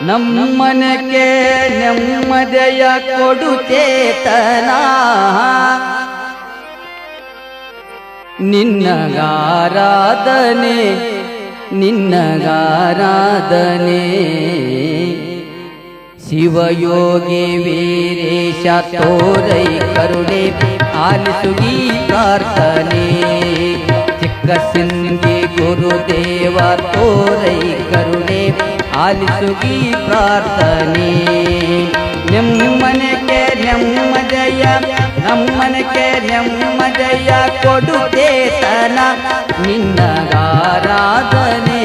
ನಮ್ಮನಕ್ಕೆ ನೆಮ್ಮದಿಯ ಕೊಡು ಚೇತನ ನಿನ್ನಗಾರಾಧನೆ ನಿನ್ನಗಾರಾಧನೆ ಶಿವಯೋಗಿ ವೀರೇಶ ತೋರೈ ಕರುಣೆ ಆಲಿಸುಗಿ ಪ್ರಾರ್ಥನೆ ಚಿಕ್ಕ ಸಿಂಗಿ ಗುರುದೇವ ತೋರೈ ಕರುಣೆ ಆಲಿಸುಗಿ ಪ್ರಾರ್ಥನೆ ನೆಮ್ಮನಕ್ಕೆ ನೆಮ್ಮದಿಯ ನಮ್ಮನಕ್ಕೆ ನೆಮ್ಮದಿಯ ಕೊಡು ಚೇತನ ನಿನ್ನಗಾರಾಧನೆ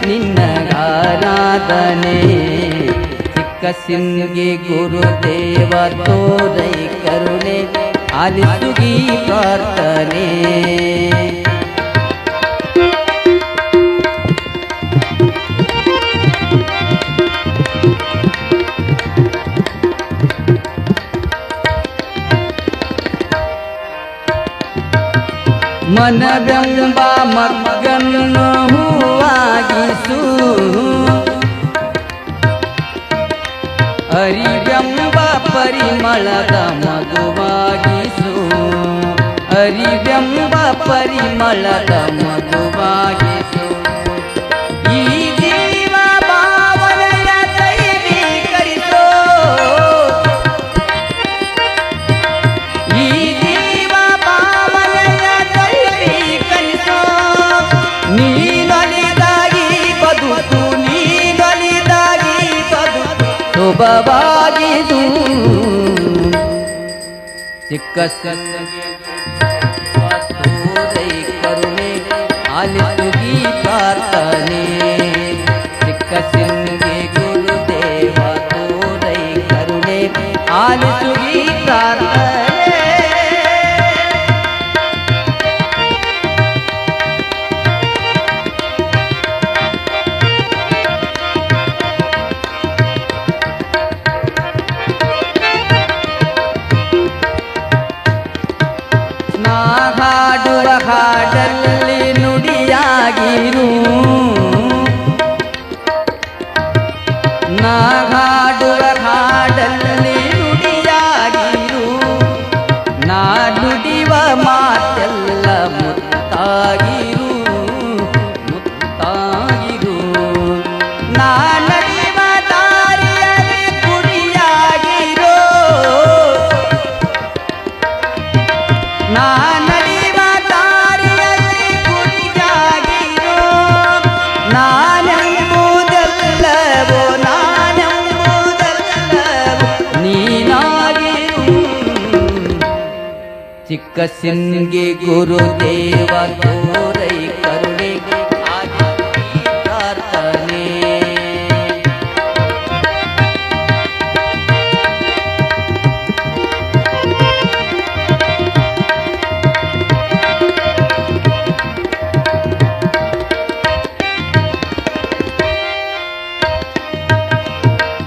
ನಿನ್ನಗಾರಾಧನೆ ಚಿಕ್ಕ ಸಿಂಗಿ ಗುರುದೇವ ತೋರೈ ಕರುಣೆ ಆಲಿಸುಗಿ ಪ್ರಾರ್ಥನೆ ಮನವೆಂಬ ಮಗ್ಗನ್ನು ಹೂವಾಗಿಸು ಅರಿವೆಂಬ ಪರಿಮಳದ ಮಗುವಾಗಿಸು ಅರಿವೆಂಬ ಪರಿಮಳದ ಮಗುವಾಗಿಸು ಈ ಜೀವ ಭಾವನೆಯ ದೈವೀಕರಿಸೋ ಈ ಜೀವ ಭಾವನೆಯ ದೈವೀಕರಿಸೋ ನೀನೊಲಿದಾಗಿ ಬದುಕು ನೀನೊಲಿದಾಗಿ ಬದುಕು ಶುಭವಾಗಿದು ಚಿಕ್ಕ ತೋರೈ ಕರುಣೆ ಆಲಿಸುಗಿ ಪ್ರಾರ್ಥನೆ ಚಿಕ್ಕ ಸಿಂಗಿ ಗುರುದೇವ ತೋರೈ ಕರುಣೆ ಆಲಿಸುಗಿ ಪ್ರಾರ್ಥನೆ ಹಾಡುವ ಹಾಡಲ್ಲಿ ನುಡಿಯಾಗಿರು ನಾ ಹಾಡುವ ಹಾಡಲ್ಲಿ ನುಡಿಯಾಗಿರು ನಾ ನುಡಿವ ಮಾತೆಲ್ಲ ಮುತ್ತಾಗಿರು ಮುತ್ತಾಗಿರು ನಾ ನಡೆಯುವ ದಾರಿಯಲ್ಲಿ ಗುರಿಯಾಗಿರೋ ನಾ ನಡೆಯುವ ದಾರಿಯಲ್ಲಿ ಗುರಿಯಾಗಿರೋ ನಾನೆಂಬುದೆಲ್ಲವೋ ನಾನೆಂಬುದೆಲ್ಲವೋ ನೀನಾಗಿರು ಚಿಕ್ಕ ಸಿಂಗಿ ಗುರುದೇವ ತೋರೈ ಕರುಣೆ ಆಲಿಸುಗಿ ಪ್ರಾರ್ಥನೆ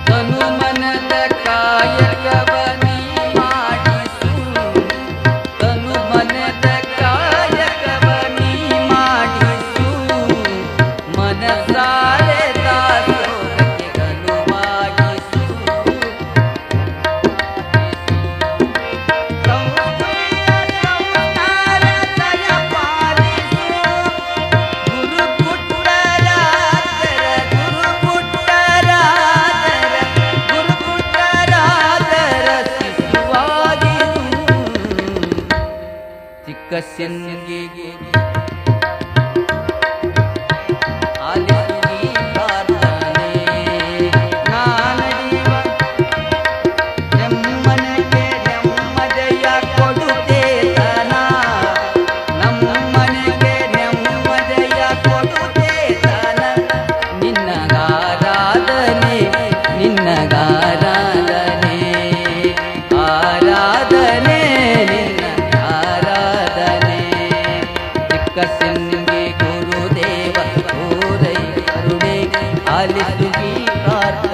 ತನುಮನದ ಕಾಯಕವ ನೀ ಮಾಡಿಸು ತನುಮನದ ಕಾಯಕವ ನೀ ಮಾಡಿಸು ಮನಸಾರೆ ದಾಸೋಹಕ್ಕೆ ಗನುವಾಗಿಸು ಸಂಸ್ಕಾರದಯ ಪಾಲಿಸು ಗುರುಪುಟ್ಟರಾದರ ಶಿಶುವಾಗಿರು ಚಿಕ್ಕ ಸಿಂಗಿಗೆ ಆಲಿಸುಗಿ ಪ್ರಾರ್ಥನೆ ನಾ ನಡೆಯುವ ನೆಮ್ಮನಕ್ಕೆ ನೆಮ್ಮದಿಯ ಕೊಡು ಚೇತನ ನಮ್ಮನೆಗೆ ನೆಮ್ಮದಿಯ ಕೊಡು ಚೇತನ ನಿನ್ನಗಾರಾಧನೆ ನಿನ್ನಗಾರಾಧನೆ ಆರಾಧನೆ ನಿನ್ನ ಆರಾಧನೆ ಚಿಕ್ಕ ಸಿಂಗಿ ಗುರುದೇವ ತೋರೈ ಕರುಣೆ ಆಲಿಸುಗಿ ಪ್ರಾರ್ಥನೆ